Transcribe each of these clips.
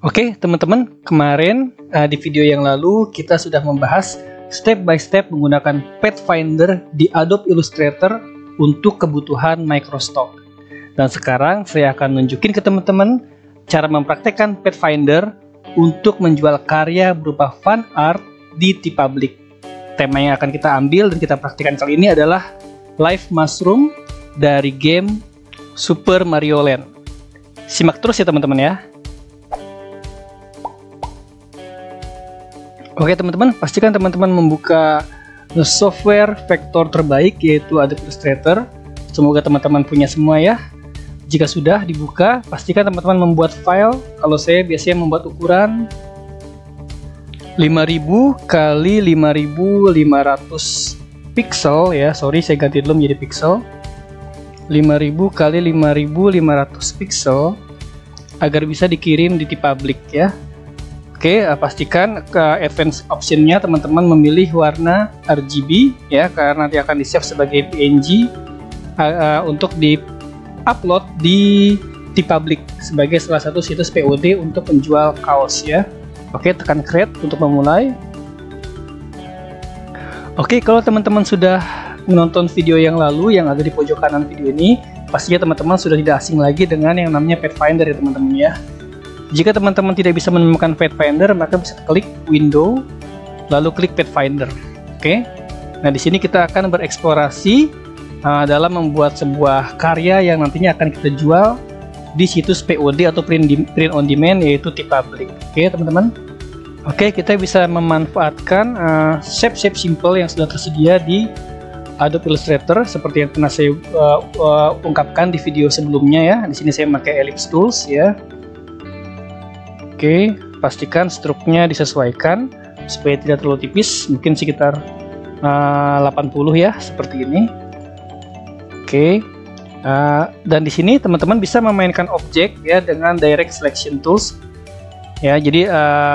Oke teman-teman, kemarin di video yang lalu kita sudah membahas step by step menggunakan Pathfinder di Adobe Illustrator untuk kebutuhan Microstock. Dan sekarang saya akan nunjukin ke teman-teman cara mempraktekkan Pathfinder untuk menjual karya berupa fan art di TeePublic. Tema yang akan kita ambil dan kita praktikkan kali ini adalah Live Mushroom dari game Super Mario Land. Simak terus ya teman-teman ya. Oke teman-teman, pastikan teman-teman membuka software vektor terbaik yaitu Adobe Illustrator. Semoga teman-teman punya semua ya. Jika sudah dibuka, pastikan teman-teman membuat file. Kalau saya biasanya membuat ukuran 5000 kali 5500 pixel ya. Sorry, saya ganti dulu menjadi pixel. 5000 kali 5500 pixel agar bisa dikirim di TeePublic ya. Oke, pastikan ke advance optionnya teman-teman memilih warna RGB ya, karena nanti akan di-save sebagai PNG untuk di-upload di TeePublic sebagai salah satu situs POD untuk penjual kaos ya. Oke, tekan create untuk memulai. Oke, kalau teman-teman sudah menonton video yang lalu yang ada di pojok kanan video ini, pastinya teman-teman sudah tidak asing lagi dengan yang namanya Pathfinder ya teman-teman ya. Jika teman-teman tidak bisa menemukan Pathfinder, maka bisa klik Window, lalu klik Pathfinder. Oke. Nah, di sini kita akan bereksplorasi dalam membuat sebuah karya yang nantinya akan kita jual di situs POD atau print on demand yaitu TeePublic. Oke, teman-teman. Oke, kita bisa memanfaatkan shape simple yang sudah tersedia di Adobe Illustrator seperti yang pernah saya ungkapkan di video sebelumnya ya. Di sini saya memakai ellipse tools ya. Oke, pastikan struknya disesuaikan supaya tidak terlalu tipis, mungkin sekitar 80 ya, seperti ini. Oke, dan di sini teman-teman bisa memainkan objek ya dengan Direct Selection Tools. Ya, jadi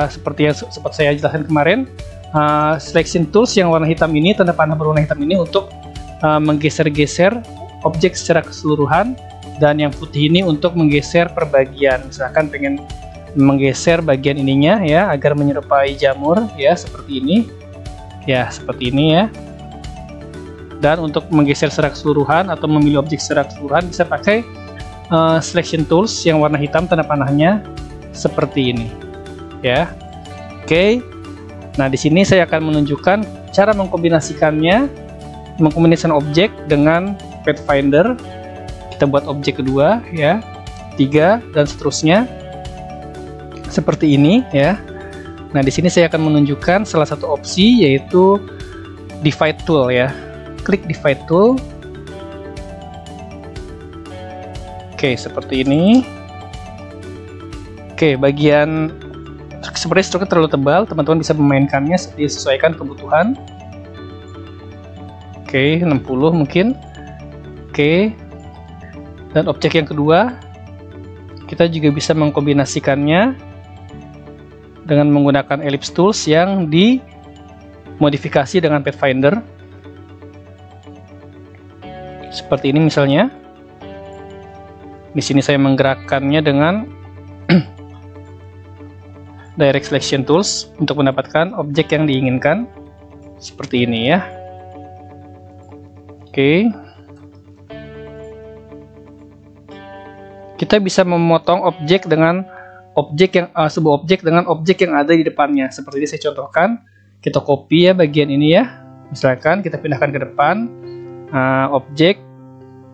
seperti yang sempat saya jelaskan kemarin, Selection Tools yang warna hitam ini, tanda panah berwarna hitam ini untuk menggeser-geser objek secara keseluruhan, dan yang putih ini untuk menggeser per bagian. Misalkan pengen menggeser bagian ininya ya agar menyerupai jamur ya, seperti ini ya, seperti ini ya. Dan untuk menggeser secara keseluruhan atau memilih objek secara keseluruhan bisa pakai selection tools yang warna hitam tanda panahnya seperti ini ya. Oke, nah di sini saya akan menunjukkan cara mengkombinasikannya, mengkombinasikan objek dengan Pathfinder. Kita buat objek kedua ya, 3 dan seterusnya seperti ini ya. Nah, di sini saya akan menunjukkan salah satu opsi yaitu Divide Tool ya. Klik Divide Tool. Oke, seperti ini. Oke, bagian seperti struknya terlalu tebal, teman-teman bisa memainkannya disesuaikan kebutuhan. Oke, 60 mungkin. Oke. Dan objek yang kedua kita juga bisa mengkombinasikannya dengan menggunakan ellipse tools yang dimodifikasi dengan Pathfinder. Seperti ini misalnya. Di sini saya menggerakkannya dengan Direct Selection Tools untuk mendapatkan objek yang diinginkan. Seperti ini ya. Oke. Kita bisa memotong objek dengan sebuah objek dengan objek yang ada di depannya. Seperti ini saya contohkan. Kita copy ya bagian ini ya. Misalkan kita pindahkan ke depan. Objek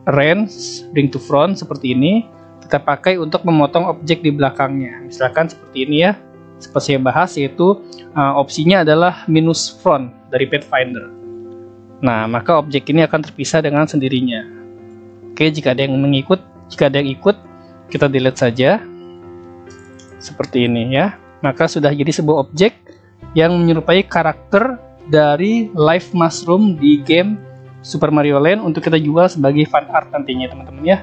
range bring to front seperti ini. Kita pakai untuk memotong objek di belakangnya. Misalkan seperti ini ya. Seperti saya bahas, yaitu opsinya adalah minus front dari Pathfinder. Nah, maka objek ini akan terpisah dengan sendirinya. Oke, jika ada yang ikut, kita delete saja. Seperti ini ya, maka sudah jadi sebuah objek yang menyerupai karakter dari Live Mushroom di game Super Mario Land untuk kita jual sebagai fan art nantinya teman-teman ya.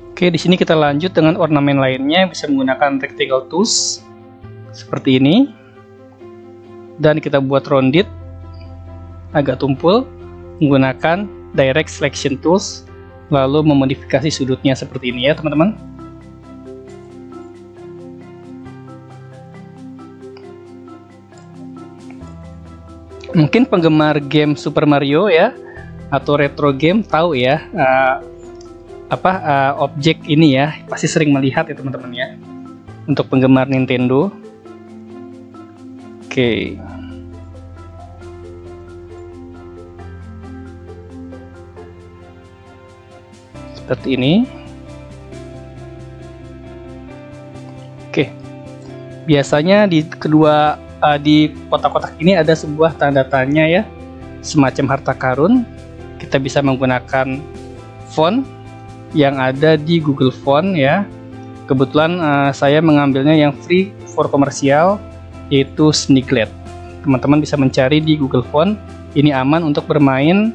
Oke, di sini kita lanjut dengan ornamen lainnya, bisa menggunakan rectangle tools seperti ini, dan kita buat rounded agak tumpul menggunakan Direct Selection Tools lalu memodifikasi sudutnya seperti ini ya teman-teman. Mungkin penggemar game Super Mario ya atau retro game tahu ya objek ini ya, pasti sering melihat ya teman-teman ya, untuk penggemar Nintendo. Oke. Seperti ini. Oke. Biasanya di kedua di kotak-kotak ini ada sebuah tanda tanya ya, semacam harta karun. Kita bisa menggunakan font yang ada di Google Font ya. Kebetulan saya mengambilnya yang free for komersial, yaitu Sniglet. Teman-teman bisa mencari di Google Font. Ini aman untuk bermain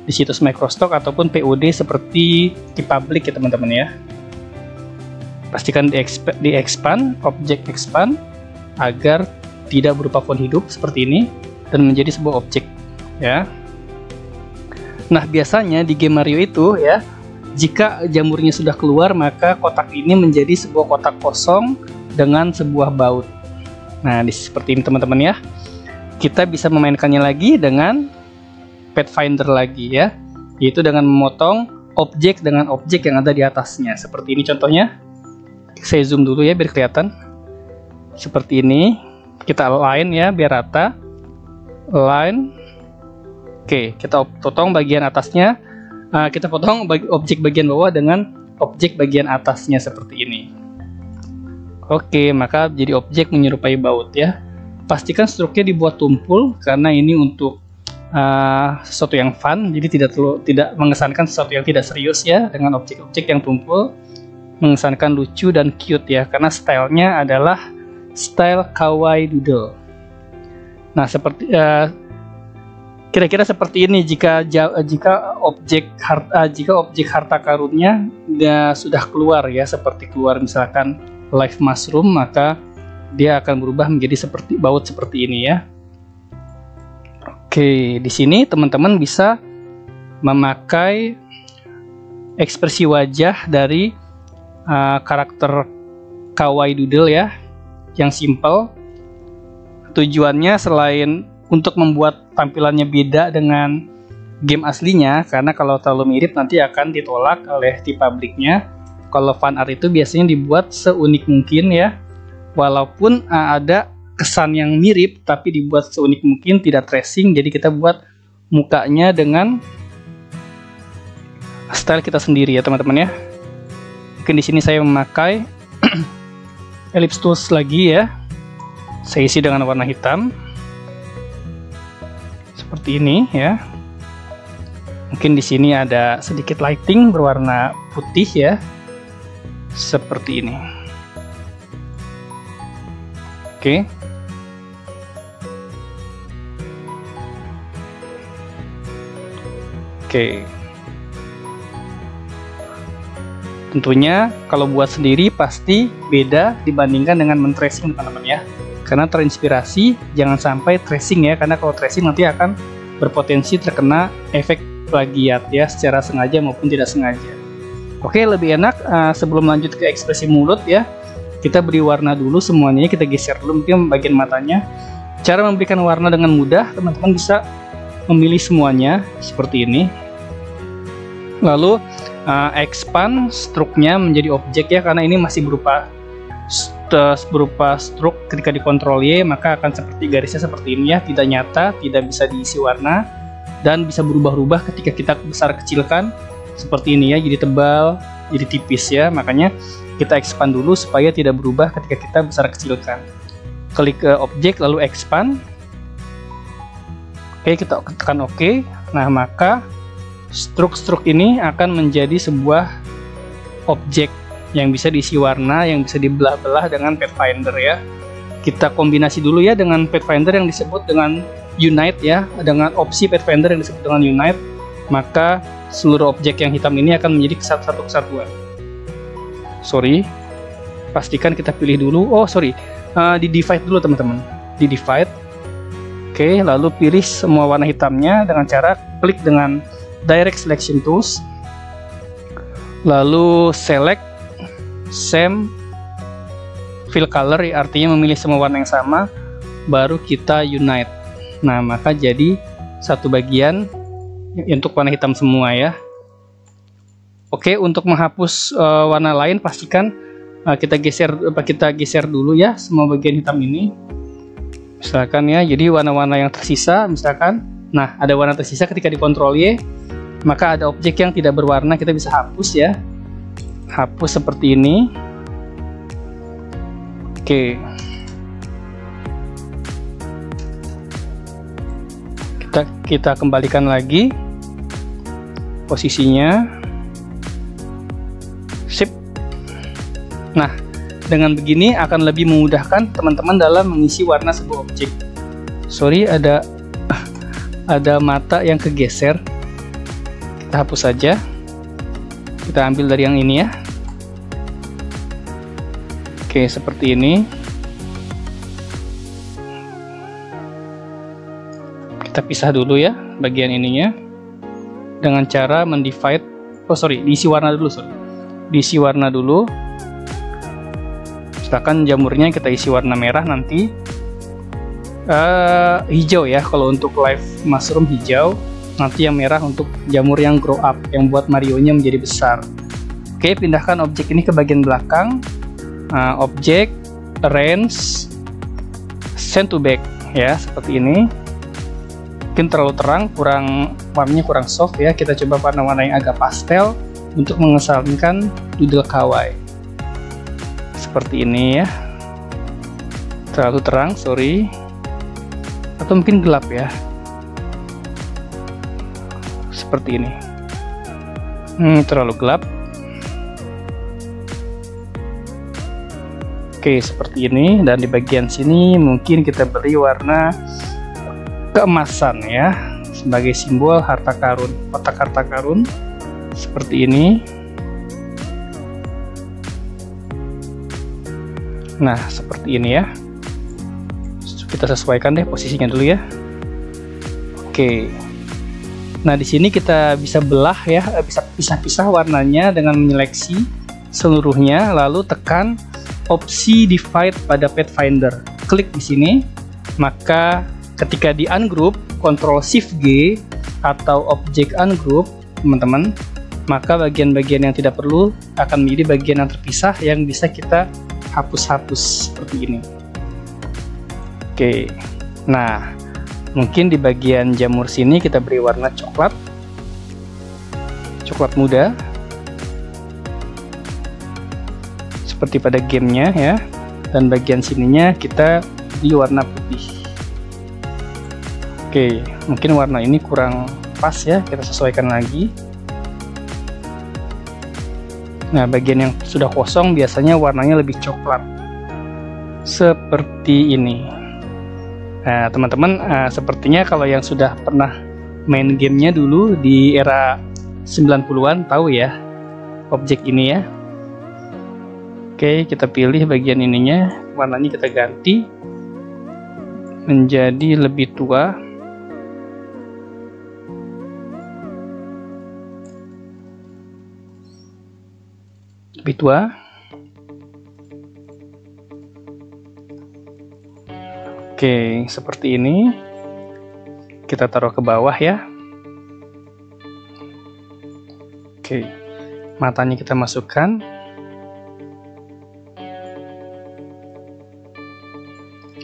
di situs Microstock ataupun POD seperti di public ya teman-teman ya. Pastikan di expand, objek expand, agar tidak berupa font hidup seperti ini dan menjadi sebuah objek ya. Nah, biasanya di game Mario itu ya, jika jamurnya sudah keluar, maka kotak ini menjadi sebuah kotak kosong dengan sebuah baut. Nah, seperti ini teman-teman ya. Kita bisa memainkannya lagi dengan Pathfinder lagi ya, yaitu dengan memotong objek dengan objek yang ada di atasnya. Seperti ini contohnya. Saya zoom dulu ya biar kelihatan. Seperti ini. Kita align ya biar rata. Align. Oke, kita potong bagian atasnya. Kita potong objek bagian bawah dengan objek bagian atasnya seperti ini. Oke, maka jadi objek menyerupai baut ya. Pastikan struknya dibuat tumpul karena ini untuk sesuatu yang fun, jadi tidak mengesankan sesuatu yang tidak serius ya. Dengan objek-objek yang tumpul mengesankan lucu dan cute ya, karena stylenya adalah style kawaii doodle. Nah, seperti kira-kira seperti ini jika objek harta karunnya sudah keluar ya, seperti keluar misalkan live mushroom, maka dia akan berubah menjadi seperti baut seperti ini ya. Oke, di sini teman-teman bisa memakai ekspresi wajah dari karakter kawaii doodle ya, yang simple. Tujuannya selain untuk membuat tampilannya beda dengan game aslinya, karena kalau terlalu mirip nanti akan ditolak oleh di publiknya. Kalau fan art itu biasanya dibuat seunik mungkin ya, walaupun ada kesan yang mirip tapi dibuat seunik mungkin, tidak tracing. Jadi kita buat mukanya dengan style kita sendiri ya teman-teman ya. Mungkin di sini saya memakai ellipse tools lagi ya. Saya isi dengan warna hitam seperti ini ya. Mungkin di sini ada sedikit lighting berwarna putih ya, seperti ini. Oke. Oke. Tentunya kalau buat sendiri pasti beda dibandingkan dengan men-tracing teman-teman ya. Karena terinspirasi, jangan sampai tracing ya, karena kalau tracing nanti akan berpotensi terkena efek plagiat ya, secara sengaja maupun tidak sengaja. Oke, lebih enak sebelum lanjut ke ekspresi mulut ya, kita beri warna dulu semuanya. Kita geser dulu mungkin bagian matanya. Cara memberikan warna dengan mudah, teman-teman bisa memilih semuanya seperti ini. Lalu expand struknya menjadi objek ya, karena ini masih berupa struk. Ketika dikontrol Y maka akan seperti garisnya seperti ini ya, tidak nyata, tidak bisa diisi warna, dan bisa berubah-ubah ketika kita besar kecilkan seperti ini ya, jadi tebal, jadi tipis ya. Makanya kita expand dulu supaya tidak berubah ketika kita besar kecilkan. Klik ke objek lalu expand. Oke, kita tekan OK. Nah, maka struk-struk ini akan menjadi sebuah objek yang bisa diisi warna, yang bisa dibelah-belah dengan Pathfinder ya. Kita kombinasi dulu ya dengan Pathfinder yang disebut dengan Unite ya, dengan opsi Pathfinder yang disebut dengan Unite, maka seluruh objek yang hitam ini akan menjadi satu kesatuan. Pastikan kita pilih dulu. Di divide dulu teman-teman, di divide. Oke, lalu pilih semua warna hitamnya dengan cara klik dengan Direct Selection Tools. lalu select same fill color, artinya memilih semua warna yang sama, baru kita unite. Nah, maka jadi satu bagian untuk warna hitam semua ya. Oke, untuk menghapus warna lain pastikan kita geser dulu ya semua bagian hitam ini. Misalkan ya, jadi warna-warna yang tersisa misalkan. Nah, ada warna tersisa ketika di Ctrl Y, maka ada objek yang tidak berwarna kita bisa hapus ya. Hapus seperti ini. Oke. Kita kembalikan lagi posisinya. Sip. Nah, dengan begini akan lebih memudahkan teman-teman dalam mengisi warna sebuah objek. Sorry, ada mata yang kegeser. Kita hapus saja. Kita ambil dari yang ini ya. Oke, seperti ini. Kita pisah dulu ya bagian ininya dengan cara mendivide. Diisi warna dulu, diisi warna dulu. Misalkan jamurnya kita isi warna merah nanti. Hijau ya, kalau untuk live mushroom hijau, nanti yang merah untuk jamur yang grow up, yang buat Mario-nya menjadi besar. Oke, pindahkan objek ini ke bagian belakang. Objek, arrange, send to back ya, seperti ini. Mungkin terlalu terang, warnanya kurang soft ya. Kita coba warna-warna yang agak pastel untuk mengesankan doodle kawaii. Seperti ini ya. Terlalu terang, sorry. Atau mungkin gelap ya. Seperti ini. Terlalu gelap. Oke, seperti ini. Dan di bagian sini mungkin kita beri warna keemasan ya, sebagai simbol harta karun, kotak harta karun seperti ini. Nah, seperti ini ya. Kita sesuaikan deh posisinya dulu ya. Oke. Nah, di sini kita bisa belah ya, bisa pisah-pisah warnanya dengan menyeleksi seluruhnya, lalu tekan opsi divide pada Pathfinder. Klik di sini, maka ketika di ungroup, Ctrl Shift G atau objek ungroup, teman-teman, maka bagian-bagian yang tidak perlu akan menjadi bagian yang terpisah yang bisa kita hapus-hapus seperti ini. Oke. Nah, mungkin di bagian jamur sini kita beri warna coklat muda, seperti pada gamenya ya. Dan bagian sininya kita beri warna putih. Oke, mungkin warna ini kurang pas ya, kita sesuaikan lagi. Nah, bagian yang sudah kosong biasanya warnanya lebih coklat. Seperti ini. Nah, teman-teman, sepertinya kalau yang sudah pernah main gamenya dulu di era 90-an tahu ya objek ini ya. Oke, kita pilih bagian ininya, warnanya kita ganti menjadi lebih tua. Lebih tua. Oke, seperti ini. Kita taruh ke bawah ya. Oke, matanya kita masukkan.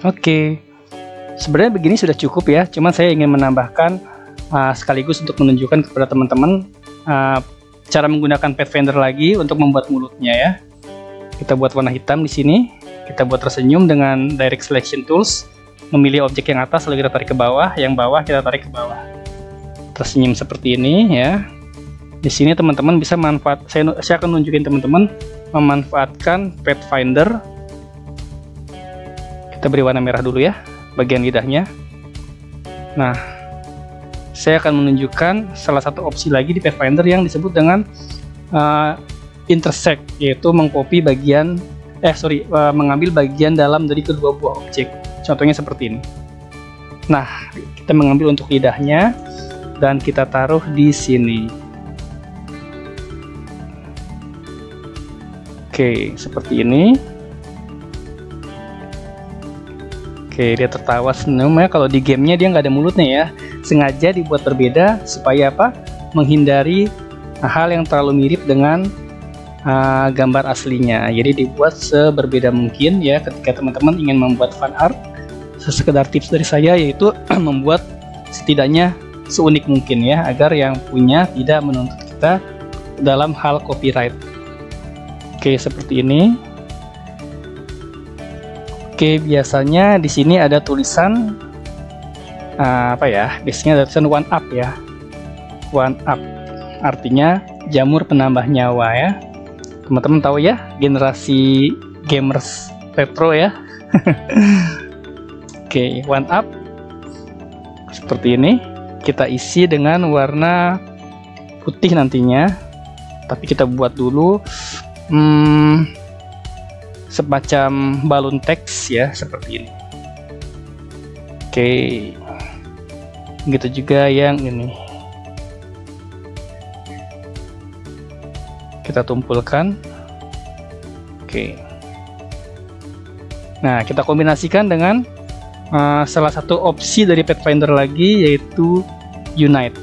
Oke, sebenarnya begini sudah cukup ya. Cuman saya ingin menambahkan sekaligus untuk menunjukkan kepada teman-teman cara menggunakan Pathfinder lagi untuk membuat mulutnya ya. Kita buat warna hitam di sini. Kita buat tersenyum dengan Direct Selection Tools. Memilih objek yang atas lalu kita tarik ke bawah, yang bawah kita tarik ke bawah. Tersenyum seperti ini ya. Di sini teman-teman bisa saya akan nunjukin teman-teman memanfaatkan Pathfinder. Kita beri warna merah dulu ya, bagian lidahnya. Nah, saya akan menunjukkan salah satu opsi lagi di Pathfinder yang disebut dengan intersect, yaitu mengcopy bagian mengambil bagian dalam dari kedua buah objek. Contohnya seperti ini. Nah, kita mengambil untuk lidahnya dan kita taruh di sini. Oke, seperti ini. Oke, dia tertawa senyum ya. Kalau di gamenya dia nggak ada mulutnya ya. Sengaja dibuat berbeda supaya apa? Menghindari hal yang terlalu mirip dengan gambar aslinya. Jadi dibuat seberbeda mungkin ya. Ketika teman-teman ingin membuat fan art, sekedar tips dari saya yaitu membuat setidaknya seunik mungkin ya, agar yang punya tidak menuntut kita dalam hal copyright. Oke, seperti ini. Oke, biasanya di sini ada tulisan apa ya? Biasanya ada tulisan one up ya. One up artinya jamur penambah nyawa ya. Teman-teman tahu ya, generasi gamers retro ya. Oke, one up seperti ini. Kita isi dengan warna putih nantinya. Tapi kita buat dulu semacam balon teks ya, seperti ini. Oke, gitu juga yang ini. Kita tumpulkan. Oke, nah kita kombinasikan dengan salah satu opsi dari Pathfinder lagi, yaitu Unite.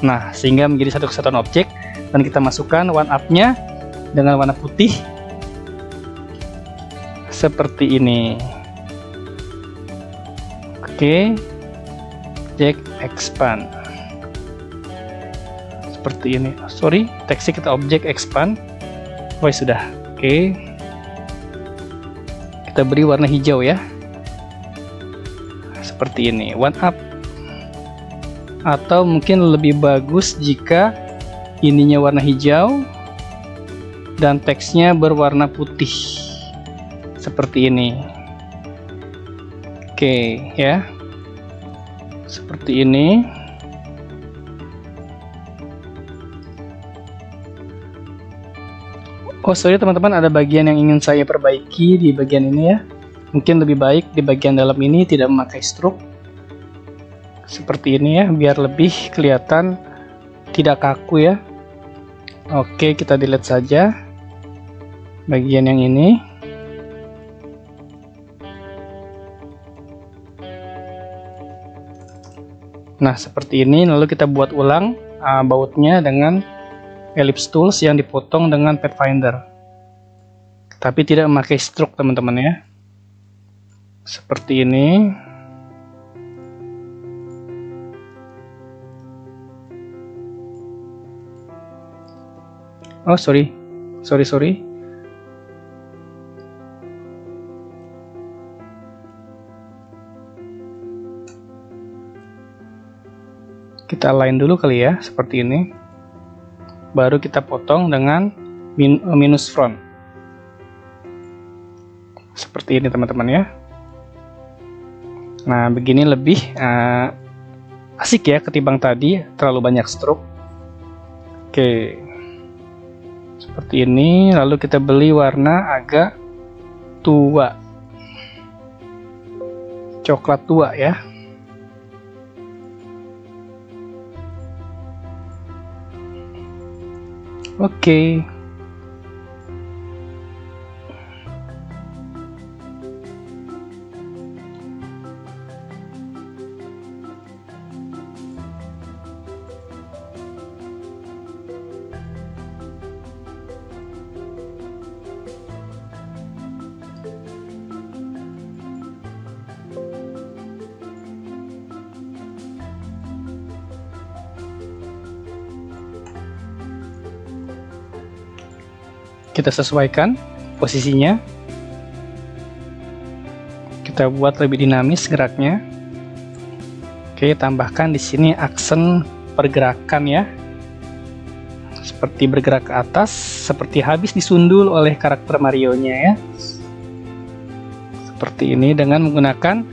Nah, sehingga menjadi satu kesatuan objek, dan kita masukkan one up-nya dengan warna putih seperti ini. Oke, object expand seperti ini. Sorry, teksnya kita object expand. Oh, sudah. Oke, kita beri warna hijau ya, seperti ini, one up. Atau mungkin lebih bagus jika ininya warna hijau dan teksnya berwarna putih seperti ini. Oke ya, seperti ini. Oh sorry teman-teman, ada bagian yang ingin saya perbaiki di bagian ini ya. Mungkin lebih baik di bagian dalam ini tidak memakai stroke seperti ini ya, biar lebih kelihatan tidak kaku ya. Oke, kita delete saja bagian yang ini. Nah, seperti ini. Lalu kita buat ulang bautnya dengan ellipse tools yang dipotong dengan Pathfinder. Tapi tidak memakai stroke, teman-teman ya. Seperti ini. Oh, sorry. Kita align dulu kali ya, seperti ini. Baru kita potong dengan minus front. Seperti ini teman-teman ya. Nah, begini lebih asik ya ketimbang tadi terlalu banyak stroke. Oke. Seperti ini, lalu kita beli warna agak tua, coklat tua ya. Oke. Kita sesuaikan posisinya, kita buat lebih dinamis geraknya. Oke, tambahkan di sini aksen pergerakan ya, seperti bergerak ke atas, seperti habis disundul oleh karakter Mario-nya ya, seperti ini dengan menggunakan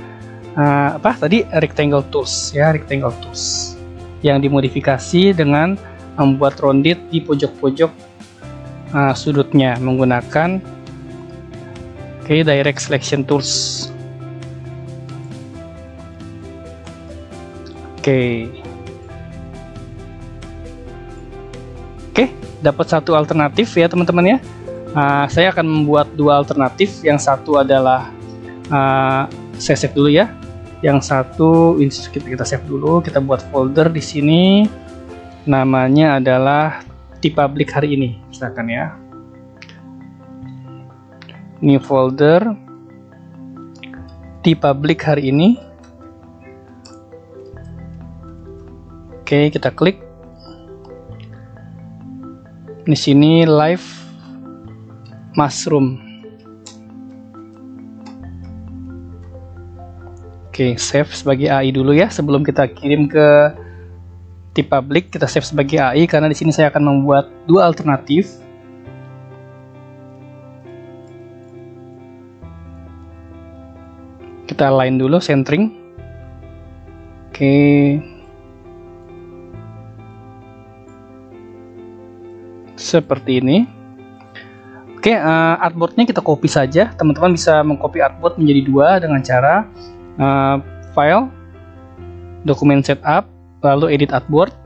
rectangle tools ya, rectangle tools yang dimodifikasi dengan membuat rounded di pojok-pojok sudutnya menggunakan direct selection tools. Oke, dapat satu alternatif ya teman-teman ya, Saya akan membuat dua alternatif. Yang satu adalah saya save dulu ya. Yang satu kita save dulu. Kita buat folder di sini. Namanya adalah TPublic hari ini, misalkan ya. New folder TPublic hari ini. Oke, kita klik. Di sini live mushroom. Oke, save sebagai AI dulu ya sebelum kita kirim ke TPublic. Kita save sebagai AI karena di sini saya akan membuat dua alternatif. Kita align dulu, centering. Oke. Seperti ini. Oke, artboardnya kita copy saja. Teman-teman bisa mengcopy artboard menjadi dua dengan cara file, dokumen setup, lalu edit artboard.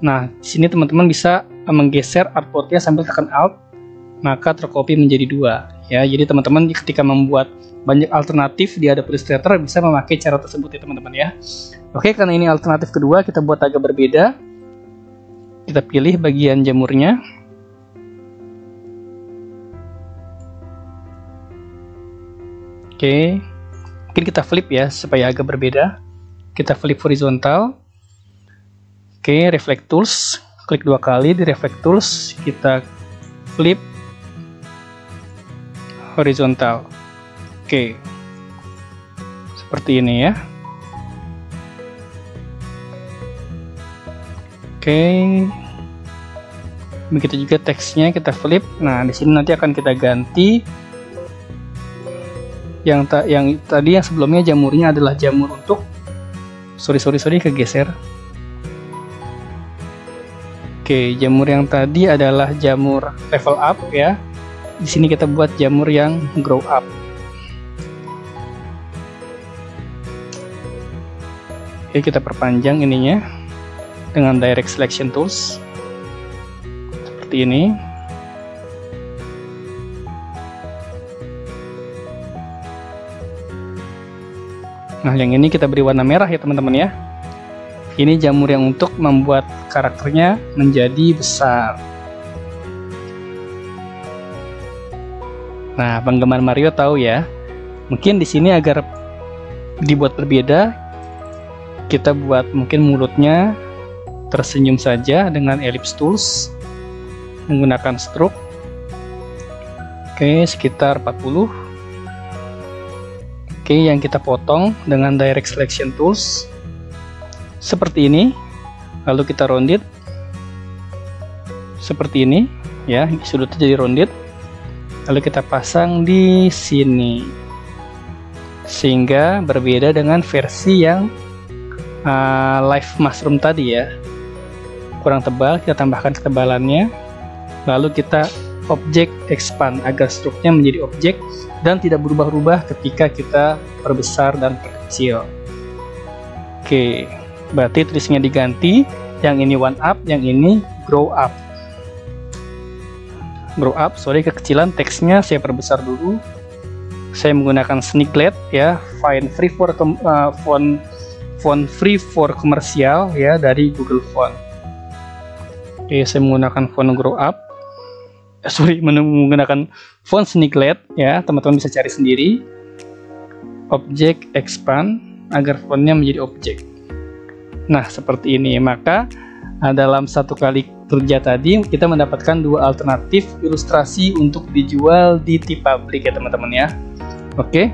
Nah, di sini teman-teman bisa menggeser artboardnya sambil tekan Alt, maka tercopy menjadi dua. Ya, jadi teman-teman ketika membuat banyak alternatif di Adobe Illustrator bisa memakai cara tersebut ya teman-teman ya. Oke, karena ini alternatif kedua, kita buat agak berbeda. Kita pilih bagian jamurnya. Oke, mungkin kita flip ya supaya agak berbeda. Kita flip horizontal. Oke, reflect tools, klik dua kali di reflect tools, kita flip horizontal. Oke, seperti ini ya. Oke, begitu juga teksnya kita flip. Nah, di sini nanti akan kita ganti. Yang tadi yang sebelumnya jamurnya adalah jamur untuk sorry kegeser. Oke, jamur yang tadi adalah jamur level up ya. Di sini kita buat jamur yang grow up. Oke, kita perpanjang ininya dengan direct selection tools seperti ini. Nah, yang ini kita beri warna merah ya teman-teman ya. Ini jamur yang untuk membuat karakternya menjadi besar. Nah, penggemar Mario tahu ya. Mungkin di sini agar dibuat berbeda, kita buat mungkin mulutnya tersenyum saja dengan ellipse tools menggunakan stroke. Oke, sekitar 40. Oke, yang kita potong dengan direct selection tools seperti ini, lalu kita rounded seperti ini ya, sudutnya jadi rounded, lalu kita pasang di sini sehingga berbeda dengan versi yang live mushroom tadi ya, kurang tebal. Kita tambahkan ketebalannya, lalu kita object expand agar struknya menjadi objek dan tidak berubah-ubah ketika kita perbesar dan perkecil. Oke, berarti tulisnya diganti, yang ini one up, yang ini grow up. Grow up, sorry kekecilan teksnya saya perbesar dulu. Saya menggunakan Sniglet ya, font free for komersial ya dari Google Font. Oke, saya menggunakan font grow up. Menggunakan font Sniglet ya, teman-teman bisa cari sendiri. Object expand agar fontnya menjadi objek. Nah, seperti ini. Maka dalam satu kali kerja tadi kita mendapatkan dua alternatif ilustrasi untuk dijual di TPublic ya teman-teman ya. Oke,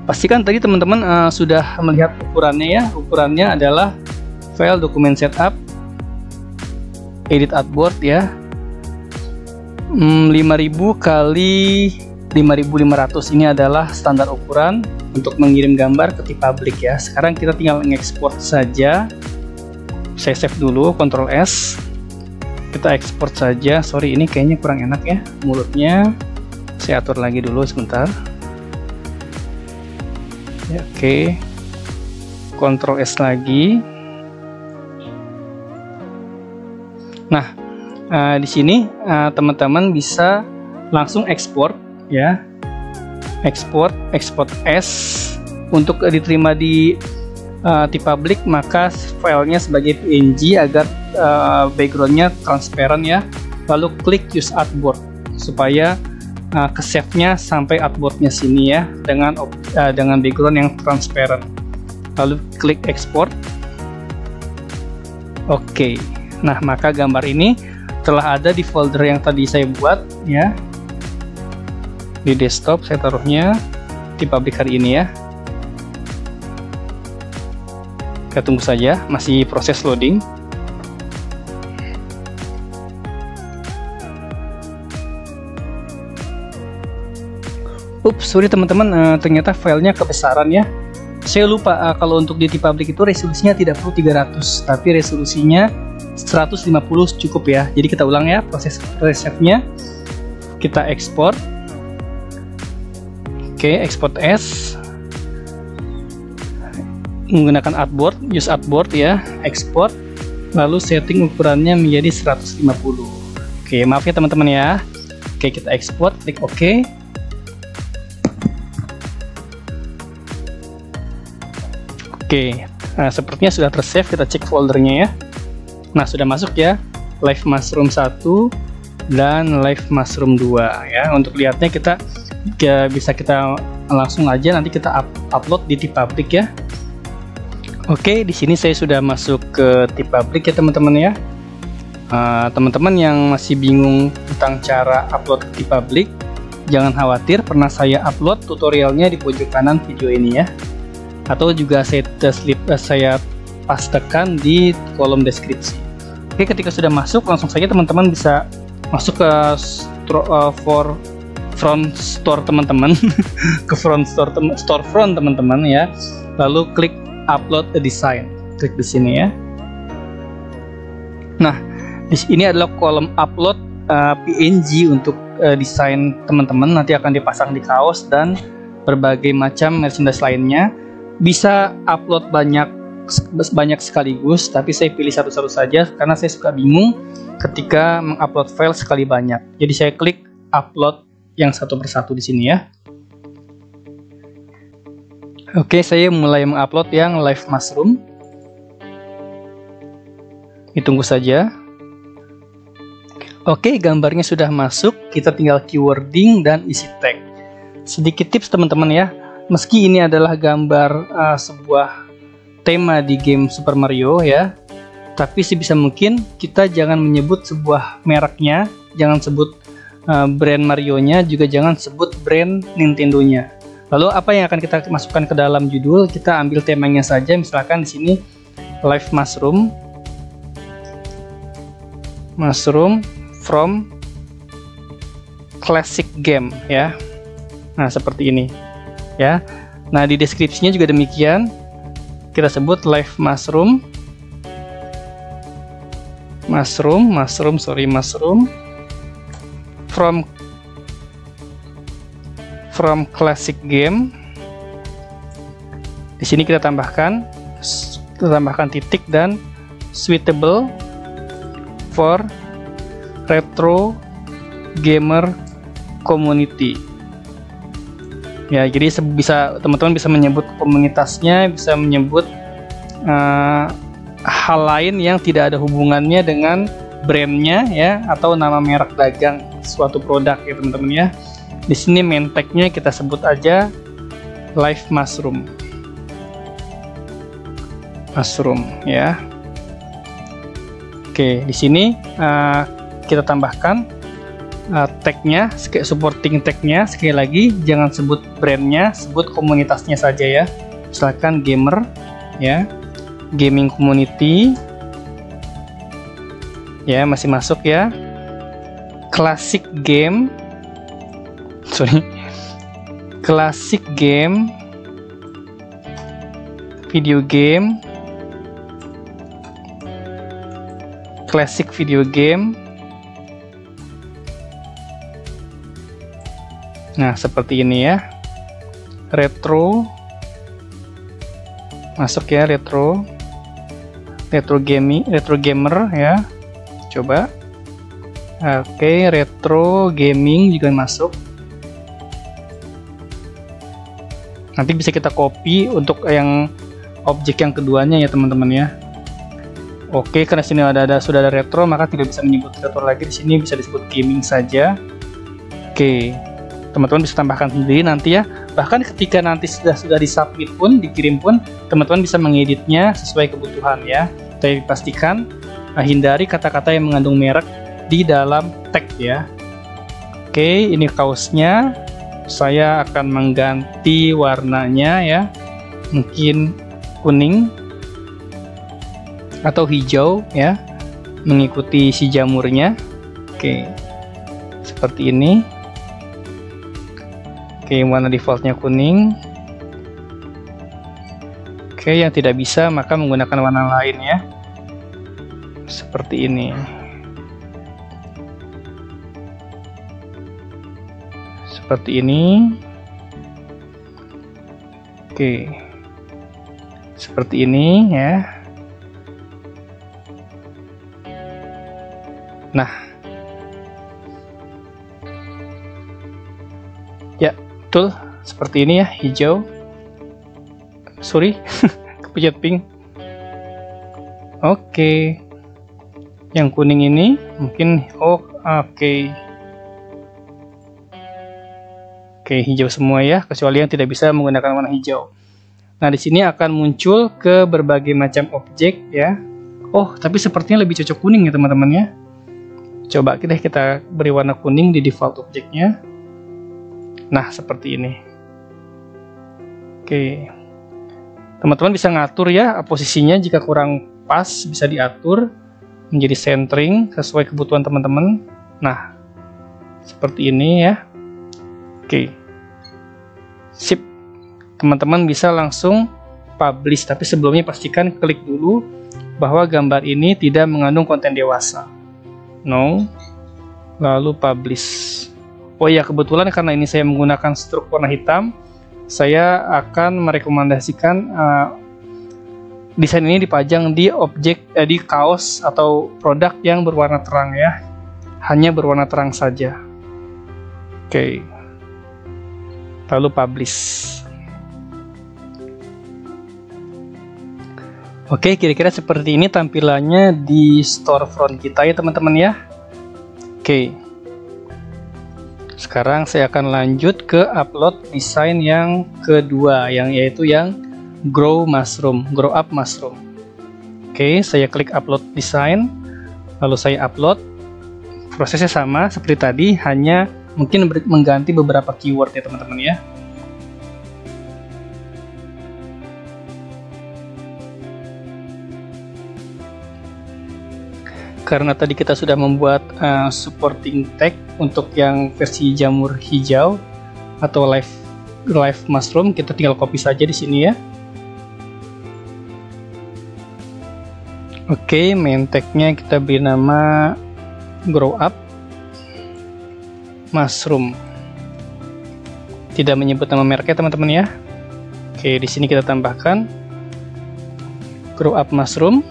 pastikan tadi teman-teman sudah melihat ukurannya ya. Ukurannya adalah file dokumen setup, edit artboard ya, 5000 kali 5500. Ini adalah standar ukuran untuk mengirim gambar ke TPublic ya. Sekarang kita tinggal mengekspor saja. Saya save dulu, Ctrl S. Kita ekspor saja. Sorry, ini kayaknya kurang enak ya mulutnya. Saya atur lagi dulu sebentar. Ya, oke. Ctrl S lagi. Nah, di sini teman-teman bisa langsung ekspor ya, ekspor S untuk diterima di public, maka filenya sebagai PNG agar backgroundnya transparan ya. Lalu klik use artboard supaya ke save-nya sampai artboardnya sini ya, dengan background yang transparan. Lalu klik export. Oke. Nah, maka gambar ini telah ada di folder yang tadi saya buat ya. Di desktop saya taruhnya di public hari ini ya. Kita tunggu saja, masih proses loading. Sorry teman-teman, ternyata filenya kebesaran ya. Saya lupa kalau untuk di public itu resolusinya tidak perlu 300, tapi resolusinya 150 cukup ya. Jadi kita ulang ya proses resave-nya. Kita ekspor. Oke, export S. Menggunakan artboard, use artboard ya, export, lalu setting ukurannya menjadi 150. Oke, maaf ya teman-teman ya. Oke, kita export, klik OK. Oke, nah, sepertinya sudah tersave. Kita cek foldernya ya. Nah, sudah masuk ya, Live Mushroom 1 dan Live Mushroom 2 ya. Untuk lihatnya kita bisa kita langsung aja nanti kita upload di public ya. Oke, di sini saya sudah masuk ke public ya teman-teman ya. Teman-teman yang masih bingung tentang cara upload ke public, jangan khawatir, pernah saya upload tutorialnya di pojok kanan video ini ya. Atau juga saya pastekan di kolom deskripsi. Oke, ketika sudah masuk, langsung saja teman-teman bisa masuk ke front store teman-teman, ke storefront teman-teman ya. Lalu klik upload a design, klik di sini ya. Nah, di sini adalah kolom upload PNG untuk desain teman-teman, nanti akan dipasang di kaos dan berbagai macam merchandise lainnya. Bisa upload banyak sekaligus, tapi saya pilih satu-satu saja karena saya suka bingung ketika mengupload file sekali banyak. Jadi saya klik upload yang satu persatu di sini ya. Oke, saya mulai mengupload yang Live Mushroom. Ditunggu saja. Oke, gambarnya sudah masuk. Kita tinggal keywording dan isi tag. Sedikit tips teman-teman ya. Meski ini adalah gambar sebuah tema di game Super Mario ya, tapi sebisa mungkin kita jangan menyebut sebuah mereknya, jangan sebut brand Mario-nya, juga jangan sebut brand Nintendo-nya. Lalu apa yang akan kita masukkan ke dalam judul? Kita ambil temanya saja, misalkan di sini Live Mushroom from classic game ya. Nah, seperti ini ya. Nah, di deskripsinya juga demikian. Kita sebut Live Mushroom from classic game. Di sini kita tambahkan titik dan suitable for retro gamer community. Ya, jadi teman-teman bisa menyebut komunitasnya, bisa menyebut hal lain yang tidak ada hubungannya dengan brandnya ya, atau nama merek dagang suatu produk ya teman-teman ya. Di sini main tag-nya kita sebut aja Live Mushroom ya. Oke, di sini kita tambahkan tag-nya, supporting tag-nya. Sekali lagi, jangan sebut brandnya, sebut komunitasnya saja ya. Misalkan gamer ya, gaming community ya, masih masuk ya. Classic game, video game, classic video game. Nah, seperti ini ya. Retro, masuk ya, retro gamer ya. Coba Oke, retro gaming juga masuk. Nanti bisa kita copy untuk yang objek yang keduanya ya teman-teman ya. Oke, karena sini sudah ada retro, maka tidak bisa menyebut retro lagi. Di sini bisa disebut gaming saja. Oke, teman-teman bisa tambahkan sendiri nanti ya. Bahkan ketika nanti sudah disubmit pun, dikirim pun, teman-teman bisa mengeditnya sesuai kebutuhan ya. Tapi pastikan hindari kata-kata yang mengandung merek di dalam tag ya. Oke, ini kaosnya. Saya akan mengganti warnanya ya. Mungkin kuning atau hijau ya, mengikuti si jamurnya. Oke, seperti ini. Oke, warna defaultnya kuning. Oke, yang tidak bisa maka menggunakan warna lain ya, seperti ini. Seperti ini. Oke, seperti ini ya. Nah, ya betul seperti ini ya, hijau. Sorry, kepencet pink. Oke, yang kuning ini mungkin oke, hijau semua ya, kecuali yang tidak bisa menggunakan warna hijau. Nah, di sini akan muncul ke berbagai macam objek ya. Oh, tapi sepertinya lebih cocok kuning ya teman-teman ya. Coba kita beri warna kuning di default objeknya. Nah, seperti ini. Oke, teman-teman bisa ngatur ya posisinya, jika kurang pas bisa diatur menjadi centering sesuai kebutuhan teman-teman. Nah, seperti ini ya. Oke, sip. Teman-teman bisa langsung publish, tapi sebelumnya pastikan klik dulu bahwa gambar ini tidak mengandung konten dewasa. No, lalu publish. Oh ya, kebetulan karena ini saya menggunakan struk warna hitam, saya akan merekomendasikan desain ini dipajang di objek di kaos atau produk yang berwarna terang ya, hanya berwarna terang saja. Oke, lalu publish. Oke, kira-kira seperti ini tampilannya di storefront kita ya teman-teman ya. Oke, sekarang saya akan lanjut ke upload desain yang kedua, yaitu yang grow up mushroom. Oke, saya klik upload desain, lalu saya upload. Prosesnya sama seperti tadi, hanya mungkin mengganti beberapa keyword ya teman-teman ya. Karena tadi kita sudah membuat supporting tag untuk yang versi jamur hijau atau live mushroom, kita tinggal copy saja di sini ya. Oke, main tagnya kita beri nama grow up mushroom. Tidak menyebut nama mereknya teman-teman ya. Oke, di sini kita tambahkan grow up mushroom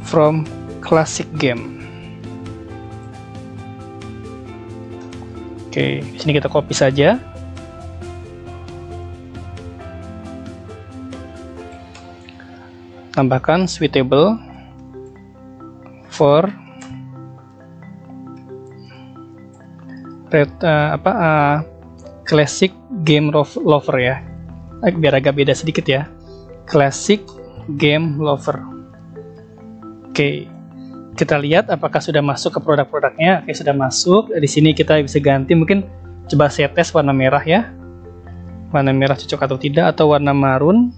from classic game. Oke, di sini kita copy saja. Tambahkan suitable for classic game lover ya. Biar agak beda sedikit ya. Classic game lover. Oke, kita lihat apakah sudah masuk ke produk-produknya. Oke, sudah masuk. Di sini kita bisa ganti, mungkin coba saya tes warna merah ya. Warna merah cocok atau tidak, atau warna marun.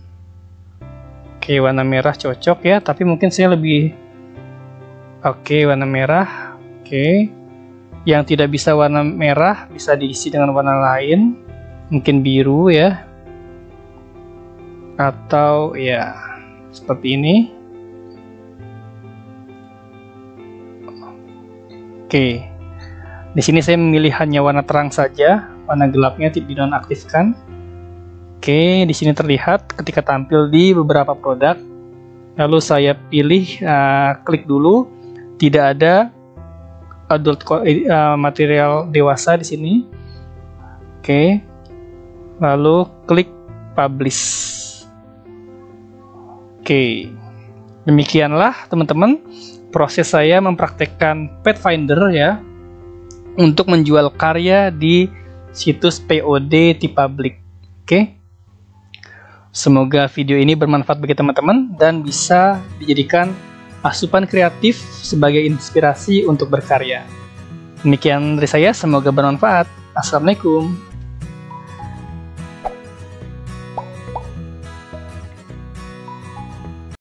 Oke, warna merah cocok ya, tapi mungkin saya lebih warna merah. Oke, yang tidak bisa warna merah bisa diisi dengan warna lain, mungkin biru ya, atau ya seperti ini. Oke, di sini saya memilih hanya warna terang saja, warna gelapnya dinonaktifkan. Oke, di sini terlihat ketika tampil di beberapa produk. Lalu saya pilih klik dulu, tidak ada adult material dewasa di sini. Oke. Lalu klik publish. Oke. Demikianlah teman-teman proses saya mempraktekkan Pathfinder ya untuk menjual karya di situs POD TeePublic. Oke. Semoga video ini bermanfaat bagi teman-teman dan bisa dijadikan asupan kreatif sebagai inspirasi untuk berkarya. Demikian dari saya, semoga bermanfaat. Assalamualaikum.